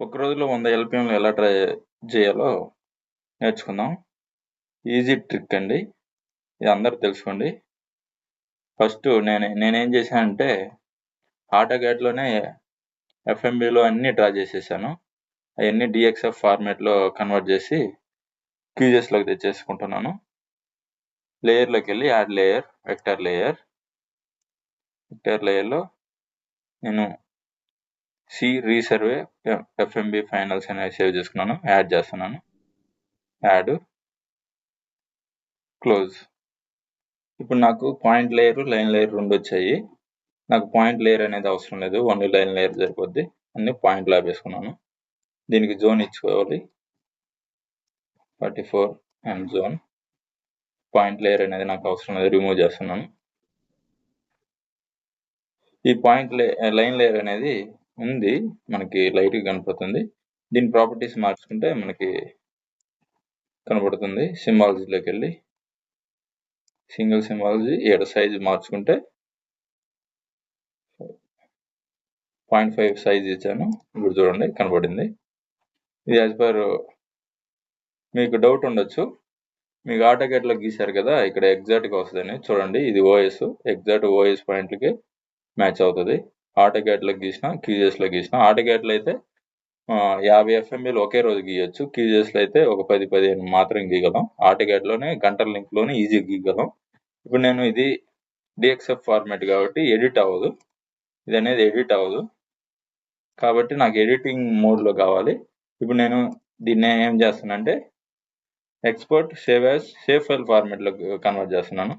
ఒక రోజులో 100 ఎల్పిఎంలు ఎలా ట్రై చేయాలో నేర్చుకుందాం. ఈజీ ట్రిక్ అండి, ఇది అందరూ తెలుసుకోండి. ఫస్ట్ నేనేం చేశానంటే ఆటోగ్యాట్లోనే ఎఫ్ఎంబిలో అన్నీ డ్రా చేసేసాను. అవన్నీ డిఎక్స్ఎఫ్ ఫార్మాట్లో కన్వర్ట్ చేసి క్యూజెస్లోకి తెచ్చేసుకుంటున్నాను. లేయర్లోకి వెళ్ళి యాడ్ లేయర్, వెక్టర్ లేయర్లో నేను సి రీసర్వే ఎఫ్ఎంబి ఫైనల్స్ అనేవి సేవ్ చేసుకున్నాను. యాడ్ చేస్తున్నాను. Add, close. ఇప్పుడు నాకు పాయింట్ లేయర్, లైన్ లేయర్ రెండు వచ్చాయి. నాకు పాయింట్ లేయర్ అనేది అవసరం లేదు, ఓన్లీ లైన్ లేయర్ సరిపోద్ది. అన్ని పాయింట్ ల్యాబ్ వేసుకున్నాను. దీనికి జోన్ ఇచ్చుకోవాలి, 44 అండ్ జోన్. పాయింట్ లేయర్ అనేది నాకు అవసరం లేదు, రిమూవ్ చేస్తున్నాను. ఈ పాయింట్ లైన్ లేయర్ అనేది ఉంది, మనకి లైట్గా కనపడుతుంది. దీని ప్రాపర్టీస్ మార్చుకుంటే మనకి కనబడుతుంది. సింబాలజీలోకి వెళ్ళి సింగిల్ సింబాలజీ, సైజు మార్చుకుంటే 0.5 సైజ్ ఇచ్చాను. ఇప్పుడు చూడండి కనబడింది. ఇది యాజ్ పర్ మీకు డౌట్ ఉండొచ్చు, మీకు ఆటోగ్యాట్లో గీశారు కదా, ఇక్కడ ఎగ్జాక్ట్గా వస్తుందని. చూడండి, ఇది ఓఎస్, ఎగ్జాక్ట్ ఓఎస్ పాయింట్లకి మ్యాచ్ అవుతుంది. ఆటోగ్యాట్లో గీసిన, క్యూజెస్లో గీసిన. ఆటోగ్యాట్లో అయితే 50 ఎఫ్ఎంబీలు ఒకే రోజు గీయొచ్చు, క్యూజెస్లో అయితే ఒక 10-15 మాత్రం గీయగలం. ఆటోగ్యాట్లోనే గంటల లింక్లోనే ఈజీగా గీయగలం. ఇప్పుడు నేను ఇది డిఎక్స్ఎఫ్ ఫార్మాట్ కాబట్టి ఎడిట్ అవ్వదు, ఇది అనేది ఎడిట్ అవ్వదు కాబట్టి నాకు ఎడిటింగ్ మోడ్లో కావాలి. ఇప్పుడు నేను దీన్ని ఏం చేస్తానంటే export save as save file ఫార్మాట్లో కన్వర్ట్ చేస్తున్నాను.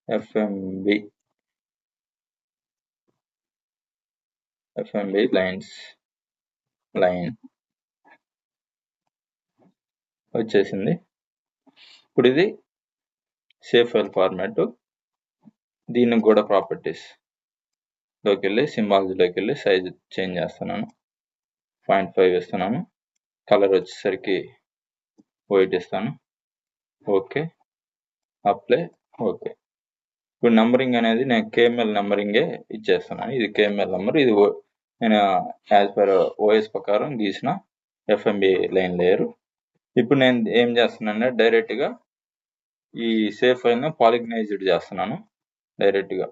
ఎఫ్ఎంబి లైన్ వచ్చేసింది. ఇప్పుడు ఇది సేవ్ ఫైల్ ఫార్మాట్. దీనికి కూడా ప్రాపర్టీస్ లోకి వెళ్ళి సింబాలజీలోకి వెళ్ళి సైజ్ చేంజ్ చేస్తున్నాను, 0.5 ఇస్తున్నాను. కలర్ వచ్చేసరికి వైట్ ఇస్తాను. Okay, apply. ఓకే. ఇప్పుడు నెంబరింగ్ అనేది నేను కేఎంఎల్ నెంబరింగే ఇచ్చేస్తున్నాను. ఇది కేఎంఎల్ నెంబర్, ఇది నేను యాజ్ పర్ ఓఎస్ ప్రకారం గీసిన ఎఫ్ఎంబి లైన్ లేయర్. ఇప్పుడు నేను ఏం చేస్తున్నానంటే డైరెక్ట్గా ఈ సేవ్ ఫైల్ను పాలిగనైజ్డ్ చేస్తున్నాను. డైరెక్ట్గా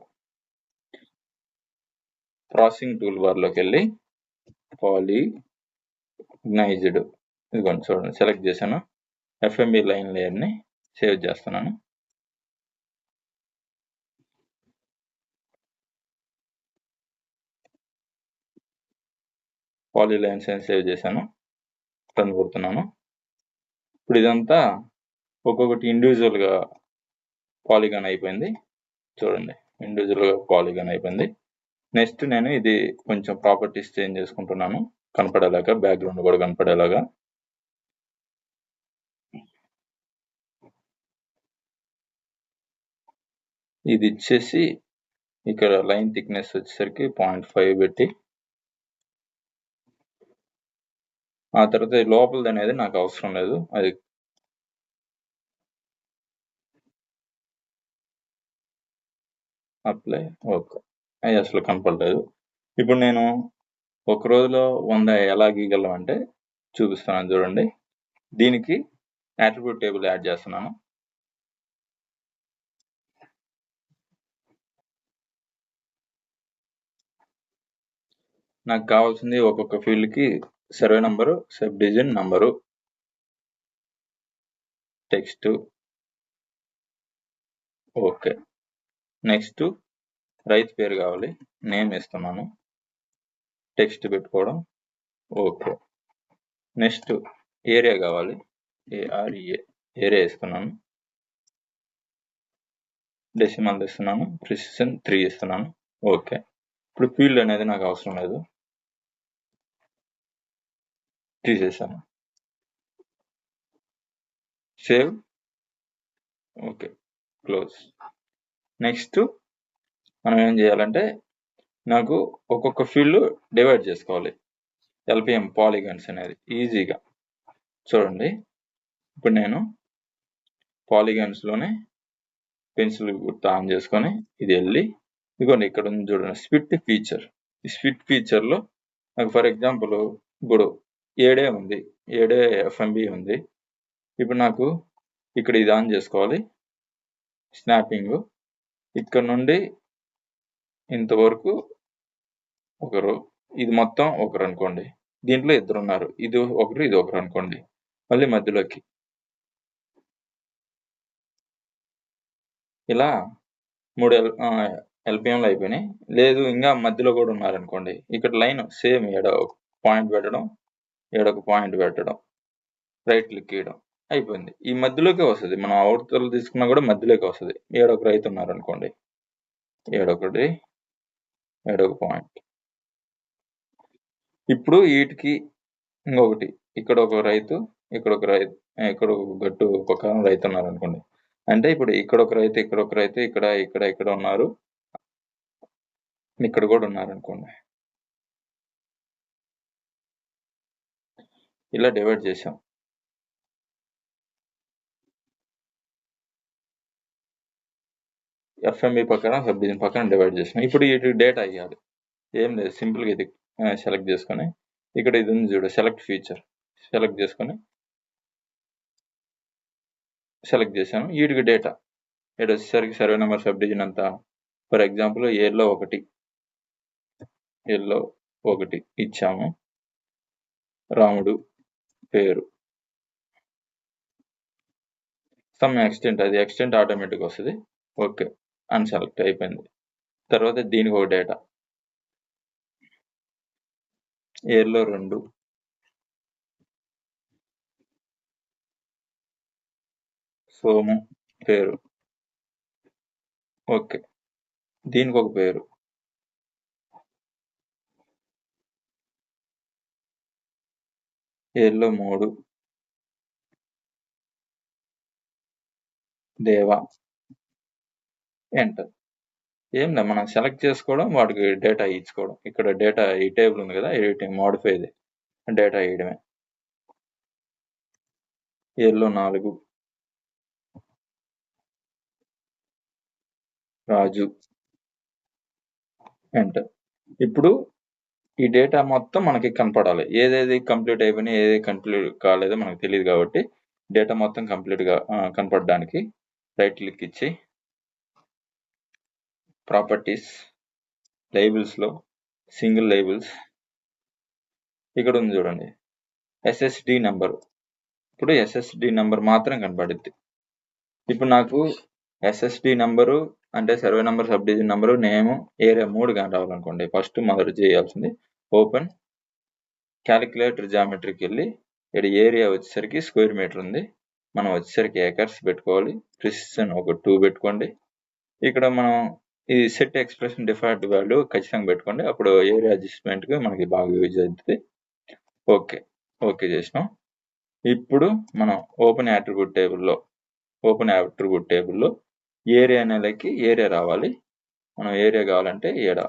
ప్రాసెసింగ్ టూల్ బార్లోకి వెళ్ళి పాలిగనైజ్డ్, ఇదిగోండి చూడండి, సెలెక్ట్ చేశాను. ఎఫ్ఎంబి లైన్ లేయర్ని సేవ్ చేస్తున్నాను. పాలీ లైన్స్ అని సేవ్ చేశాను, టర్న్ కొడుతున్నాను. ఇప్పుడు ఇదంతా ఒక్కొక్కటి ఇండివిజువల్గా పాలిగాన్ అయిపోయింది. చూడండి, ఇండివిజువల్గా పాలిగాన్ అయిపోయింది. నెక్స్ట్ నేను ఇది కొంచెం ప్రాపర్టీస్ చేంజ్ చేసుకుంటున్నాను, కనపడేలాగా, బ్యాక్గ్రౌండ్ కూడా కనపడేలాగా. ఇది ఇచ్చేసి ఇక్కడ లైన్ థిక్నెస్ వచ్చేసరికి 0.5 పెట్టి, ఆ తర్వాత లోపలది అనేది నాకు అవసరం లేదు, అది అప్లై. ఓకే, అది అసలు కనపడలేదు. ఇప్పుడు నేను ఒక రోజులో 100 ఎలా గీయగలం అంటే చూపిస్తున్నాను చూడండి. దీనికి అట్రిబ్యూట్ టేబుల్ యాడ్ చేస్తున్నాను. నాకు కావాల్సింది ఒక్కొక్క ఫీల్డ్కి survey number, sub division number, text. Okay. Next రైతు పేరు కావాలి, నేమ్ ఇస్తున్నాను, టెక్స్ట్ పెట్టుకోవడం. ఓకే. నెక్స్ట్ ఏరియా కావాలి, ఏరియా ఇస్తున్నాను, డెసిమల్ ఇస్తున్నాను, ప్రిసిషన్ 3 ఇస్తున్నాను. ఓకే. ఇప్పుడు ఫీల్డ్ అనేది నాకు అవసరం లేదు, తీసేసాను. సేవ్. Okay, close. నెక్స్ట్ మనం ఏం చేయాలంటే నాకు ఒక్కొక్క ఫీల్డ్ డివైడ్ చేసుకోవాలి, ఎల్పిఎం పాలిగన్స్ అనేది ఈజీగా. చూడండి, ఇప్పుడు నేను పాలిగన్స్లోనే పెన్సిల్ గుర్తు ఆన్ చేసుకొని ఇది వెళ్ళి, ఇదిగోండి ఇక్కడ ఉంది చూడండి, స్ప్లిట్ ఫీచర్. స్ప్లిట్ ఫీచర్లో నాకు ఫర్ ఎగ్జాంపుల్ ఇప్పుడు 7 ఉంది, 7 ఎఫ్ఎంబి ఉంది. ఇప్పుడు నాకు ఇక్కడ ఇది ఆన్ చేసుకోవాలి, స్నాపింగ్. ఇక్కడ నుండి ఇంతవరకు ఒకరు, ఇది మొత్తం ఒకరు అనుకోండి. దీంట్లో ఇద్దరు ఉన్నారు, ఇది ఒకరు ఇది ఒకరు అనుకోండి. మళ్ళీ మధ్యలోకి ఇలా 3 ఎల్పిఎంలు అయిపోయినాయి. లేదు ఇంకా మధ్యలో కూడా ఉన్నారనుకోండి, ఇక్కడ లైన్ సేమ్ ఏడ ఒక పాయింట్ పెట్టడం, ఏడొక పాయింట్ పెట్టడం, రైట్ క్లిక్ చేయడం, అయిపోయింది. ఈ మధ్యలోకే వస్తుంది, మనం అవతల తీసుకున్నా కూడా మధ్యలోకి వస్తుంది. ఏడొక రైతు ఉన్నారనుకోండి, ఏడొకటి, ఏడొక పాయింట్. ఇప్పుడు వీటికి ఇంకొకటి, ఇక్కడ ఒక రైతు, ఇక్కడ ఒక రైతు, ఇక్కడ ఒక గట్టు పక్కన రైతు ఉన్నారు అనుకోండి. అంటే ఇప్పుడు ఇక్కడ ఒక రైతు, ఇక్కడ ఒక రైతు, ఇక్కడ ఇక్కడ ఇక్కడ ఉన్నారు, ఇక్కడ కూడా ఉన్నారు అనుకోండి. ఇలా డివైడ్ చేసాం. ఎఫ్ఎంబి పక్కన సబ్ డివిజన్ పక్కన డివైడ్ చేసాం. ఇప్పుడు వీటికి డేటా ఇవ్వాలి. ఏం లేదు, సింపుల్గా ఇది సెలెక్ట్ చేసుకొని, ఇక్కడ ఇది ఉంది చూడు, సెలెక్ట్ ఫీచర్, సెలెక్ట్ చేసుకొని సెలెక్ట్ చేశాను. వీటికి డేటా ఇక్కడ వచ్చేసరికి సర్వే నెంబర్, సబ్ డివిజన్ అంతా. ఫర్ ఎగ్జాంపుల్ ఏలో ఒకటి ఇచ్చాము, రాముడు పేరు, సమ్ ఎక్స్టెంట్, అది ఎక్స్టెంట్ ఆటోమేటిక్ వస్తుంది. ఓకే, అన్సెలెక్ట్ అయిపోయింది. తర్వాత దీనికి ఒక డేటా, ఏలో 2, సోము పేరు, ఓకే, దీనికి ఒక పేరు, ఏలో 3, దేవా, ఎంటర్. ఏం లేదు, మనం సెలెక్ట్ చేసుకోవడం, వాటికి డేటా ఇచ్చుకోవడం. ఇక్కడ డేటా ఈ టేబుల్ ఉంది కదా, ఎడిటింగ్ మోడిఫైది డేటా ఇవ్వడమే. ఏలో 4, రాజు, ఎంటర్. ఇప్పుడు ఈ డేటా మొత్తం మనకి కనపడాలి. ఏదేది కంప్లీట్ అయిపోయినా ఏది కంప్లీట్ కాలేదో మనకు తెలియదు కాబట్టి డేటా మొత్తం కంప్లీట్గా కనపడడానికి రైట్ క్లిక్ ఇచ్చి ప్రాపర్టీస్, లేబుల్స్లో సింగిల్ లేబుల్స్, ఇక్కడ ఉంది చూడండి ఎస్ఎస్డి నెంబరు. ఇప్పుడు ఎస్ఎస్డి నెంబర్ మాత్రం కనపడుద్ది. ఇప్పుడు నాకు ఎస్ఎస్డి నెంబరు అంటే survey number, sub division number, name, area 3 కానీ రావాలనుకోండి, ఫస్ట్ మొదటి చేయాల్సింది ఓపెన్ క్యాలిక్యులేటర్ జామెట్రీకి వెళ్ళి, ఇక్కడ ఏరియా వచ్చేసరికి స్క్వేర్ మీటర్ ఉంది, మనం వచ్చేసరికి ఏకర్స్ పెట్టుకోవాలి, ప్రిసిషన్ ఒక 2 పెట్టుకోండి. ఇక్కడ మనం ఈ సెట్ ఎక్స్ప్రెషన్ డిఫాల్ట్ వాల్యూ ఖచ్చితంగా పెట్టుకోండి, అప్పుడు ఏరియా అడ్జస్ట్మెంట్కి మనకి బాగా యూజ్ అవుతుంది. ఓకే చేసినాం. ఇప్పుడు మనం ఓపెన్ యాట్రిబ్యూట్ టేబుల్లో ఏరియా నెలకి ఏరియా రావాలి. మనం ఏరియా కావాలంటే ఏడ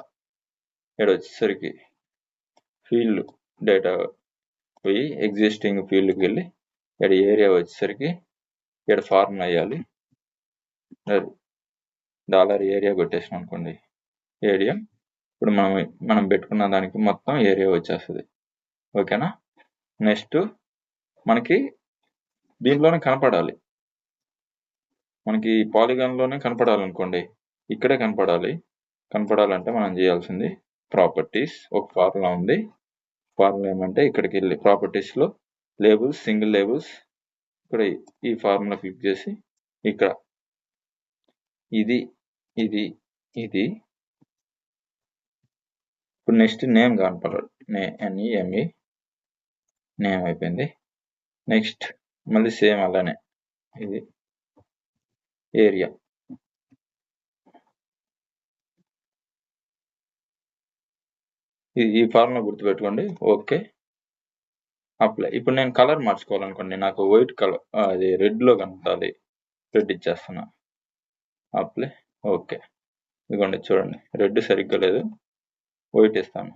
వచ్చేసరికి ఫీల్డ్ డేటా పోయి ఎగ్జిస్టింగ్ ఫీల్డ్కి వెళ్ళి ఇక్కడ ఏరియా వచ్చేసరికి ఇక్కడ ఫార్ములా వేయాలి. $ఏరియా కొట్టేసాం అనుకోండి, ఏరియా. ఇప్పుడు మనం పెట్టుకున్న దానికి మొత్తం ఏరియా వచ్చేస్తుంది. ఓకేనా? నెక్స్ట్ మనకి దీంట్లోనే కనపడాలి, మనకి పాలిగాన్లోనే కనపడాలనుకోండి, ఇక్కడే కనపడాలంటే మనం చేయాల్సింది ప్రాపర్టీస్, ఒక ఫార్ములా ఉంది. ఫార్ములా ఏమంటే ఇక్కడికి వెళ్ళి ప్రాపర్టీస్లో లేబుల్స్, సింగిల్ లేబుల్స్, ఇక్కడ ఈ ఫార్ములా క్లిక్ చేసి ఇక్కడ ఇది ఇప్పుడు నెక్స్ట్ నేమ్ కనపడాలి, NEME నేమ్ అయిపోయింది. నెక్స్ట్ మళ్ళీ సేమ్ అలానే ఇది ఏరియా, ఈ ఫార్ములా గుర్తుపెట్టుకోండి. Okay, apply. ఇప్పుడు నేను కలర్ మార్చుకోవాలనుకోండి, నాకు వైట్ కలర్, అది రెడ్లో కనపడాలి, రెడ్ ఇచ్చేస్తున్నా, అప్లై. ఓకే, ఇదిగోండి చూడండి, రెడ్ సరిగ్గా లేదు, వైట్ ఇస్తాను.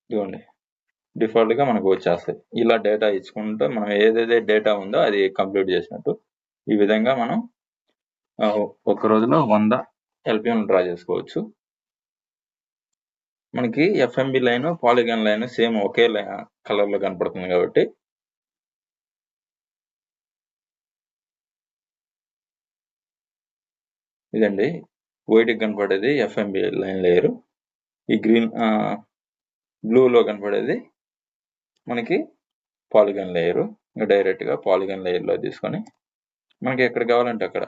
ఇదిగోండి డిఫాల్ట్గా మనకు వచ్చేస్తాయి. ఇలా డేటా ఇచ్చుకుంటూ మనం ఏదైతే డేటా ఉందో అది కంప్లీట్ చేసినట్టు. ఈ విధంగా మనం ఒక రోజులో 100 ఎల్పిఎం డ్రా చేసుకోవచ్చు. మనకి FMB line polygon line same ఒకే కలర్లో కనపడుతుంది కాబట్టి ఇదండి వైట్కి కనపడేది ఎఫ్ఎంబి లైన్ లేయరు. ఈ గ్రీన్ బ్లూలో కనపడేది మనకి పాలిగాన్ లేయరు. ఇంకా డైరెక్ట్గా పాలిగాన్ లేయర్లో తీసుకొని మనకి ఎక్కడ కావాలంటే అక్కడ,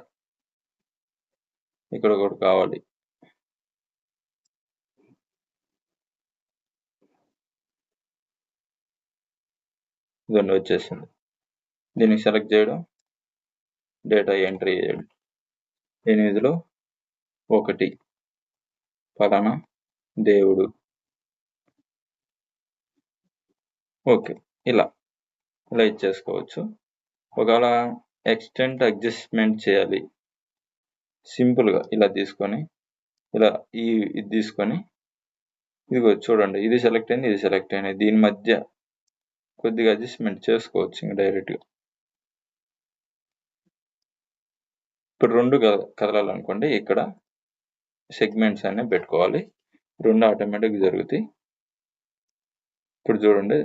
ఇక్కడ ఒకటి కావాలి, ఇదండి వచ్చేసింది. దీన్ని సెలెక్ట్ చేయడం, డేటా ఎంట్రీ చేయడం. 8లో 1 ఫలానా దేవుడు. ఓకే, ఇలా ఇచ్చేసుకోవచ్చు. ఒకవేళ ఎక్స్టెంట్ అడ్జస్ట్మెంట్ చేయాలి, సింపుల్గా ఇలా తీసుకొని ఇలా ఇది తీసుకొని ఇదిగో చూడండి, ఇది సెలెక్ట్ అయింది, ఇది సెలెక్ట్ అయింది, దీని మధ్య కొద్దిగా అడ్జస్ట్మెంట్ చేసుకోవచ్చు ఇంకా డైరెక్ట్గా. ఇప్పుడు 2 కదలాలనుకోండి, ఇక్కడ సెగ్మెంట్స్ అనే పెట్టుకోవాలి, 2 ఆటోమేటిక్గా జరుగుతాయి. ఇప్పుడు చూడండి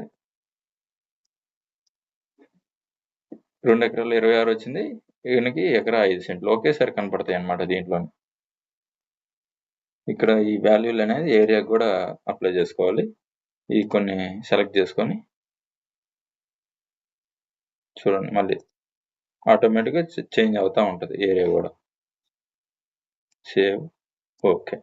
2 ఎకరాలు 26 వచ్చింది, ఈయనకి ఎకరా 5 సెంట్లు ఒకేసారి కనపడతాయి అన్నమాట దీంట్లో. ఇక్కడ ఈ వాల్యూలు అనేది ఏరియాకి కూడా అప్లై చేసుకోవాలి. ఈ కొన్ని సెలెక్ట్ చేసుకొని చూడండి, మళ్ళీ ఆటోమేటిక్గా చేంజ్ అవుతూ ఉంటుంది ఏరియా కూడా. Save, okay.